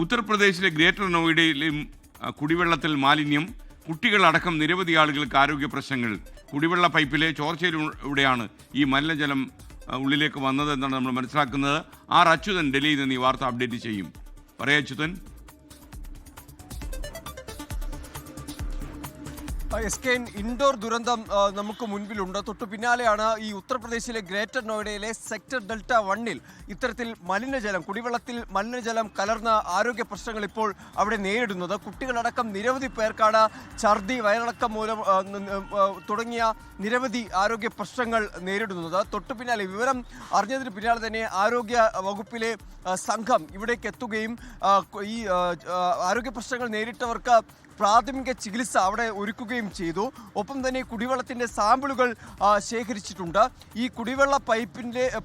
ഉത്തർപ്രദേശിലെ ഗ്രേറ്റർ നോയിഡയിലും കുടിവെള്ളത്തിൽ മാലിന്യം, കുട്ടികളടക്കം നിരവധി ആളുകൾക്ക് ആരോഗ്യ പ്രശ്നങ്ങൾ. കുടിവെള്ള പൈപ്പിലെ ചോർച്ചയിലൂടെയാണ് ഈ മലിനജലം ഉള്ളിലേക്ക് വന്നത് എന്നാണ് നമ്മൾ മനസ്സിലാക്കുന്നത്. ആർ അച്യുതൻ ഡൽഹിയിൽ നിന്ന് ഈ വാർത്ത അപ്ഡേറ്റ് ചെയ്യും. പറയാ അച്യുതൻ. ഇൻഡോർ ദുരന്തം നമുക്ക് മുൻപിലുണ്ട്. തൊട്ടു പിന്നാലെയാണ് ഈ ഉത്തർപ്രദേശിലെ ഗ്രേറ്റർ നോയിഡയിലെ സെക്ടർ ഡെൽറ്റ 1-ൽ ഇത്തരത്തിൽ മലിനജലം, കുടിവെള്ളത്തിൽ മലിനജലം കലർന്ന ആരോഗ്യ പ്രശ്നങ്ങൾ ഇപ്പോൾ അവിടെ നേരിടുന്നത്. കുട്ടികളടക്കം നിരവധി പേർക്കാണ് ഛർദി, വയറിളക്കം മൂലം തുടങ്ങിയ നിരവധി ആരോഗ്യ പ്രശ്നങ്ങൾ നേരിടുന്നത്. തൊട്ടു പിന്നാലെ വിവരം അറിഞ്ഞതിന് പിന്നാലെ തന്നെ ആരോഗ്യ വകുപ്പിലെ സംഘം ഇവിടേക്ക് എത്തുകയും ഈ ആരോഗ്യ പ്രശ്നങ്ങൾ നേരിട്ടവർക്ക് പ്രാഥമിക ചികിത്സ അവിടെ ഒരുക്കുകയും ചെയ്തു. ഒപ്പം തന്നെ കുടിവെള്ളത്തിൻ്റെ സാമ്പിളുകൾ ശേഖരിച്ചിട്ടുണ്ട്. ഈ കുടിവെള്ള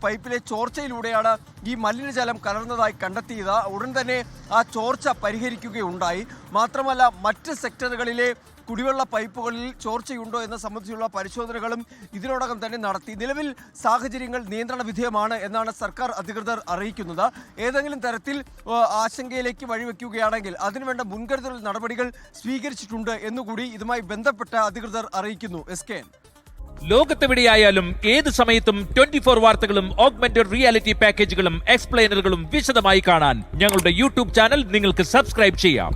പൈപ്പിലെ ചോർച്ചയിലൂടെയാണ് ഈ മലിനജലം കലർന്നതായി കണ്ടെത്തിയത്. ഉടൻ തന്നെ ആ ചോർച്ച പരിഹരിക്കുകയുണ്ടായി. മാത്രമല്ല മറ്റ് സെക്ടറുകളിലെ കുടിവെള്ള പൈപ്പുകളിൽ ചോർച്ചയുണ്ടോ എന്ന സംബന്ധിച്ചുള്ള പരിശോധനകളും ഇതിനോടകം തന്നെ നടത്തി. നിലവിൽ സാഹചര്യങ്ങൾ നിയന്ത്രണ വിധേയമാണ് എന്നാണ് സർക്കാർ അധികൃതർ അറിയിക്കുന്നത്. ഏതെങ്കിലും തരത്തിൽ ആശങ്കയിലേക്ക് വഴിവെക്കുകയാണെങ്കിൽ അതിനുവേണ്ട മുൻകരുതൽ നടപടികൾ സ്വീകരിച്ചിട്ടുണ്ട് എന്നുകൂടി ഇതുമായി ബന്ധപ്പെട്ട അധികൃതർ അറിയിക്കുന്നു. SKN. ലോകത്തെവിടെയായാലും ഏത് സമയത്തും 24 വാർത്തകളും ഓഗ്മെന്റഡ് റിയാലിറ്റി പാക്കേജുകളും എക്സ്പ്ലെയിനറുകളും വിശദമായി കാണാൻ ഞങ്ങളുടെ യൂട്യൂബ് ചാനൽ നിങ്ങൾക്ക് സബ്സ്ക്രൈബ് ചെയ്യാം.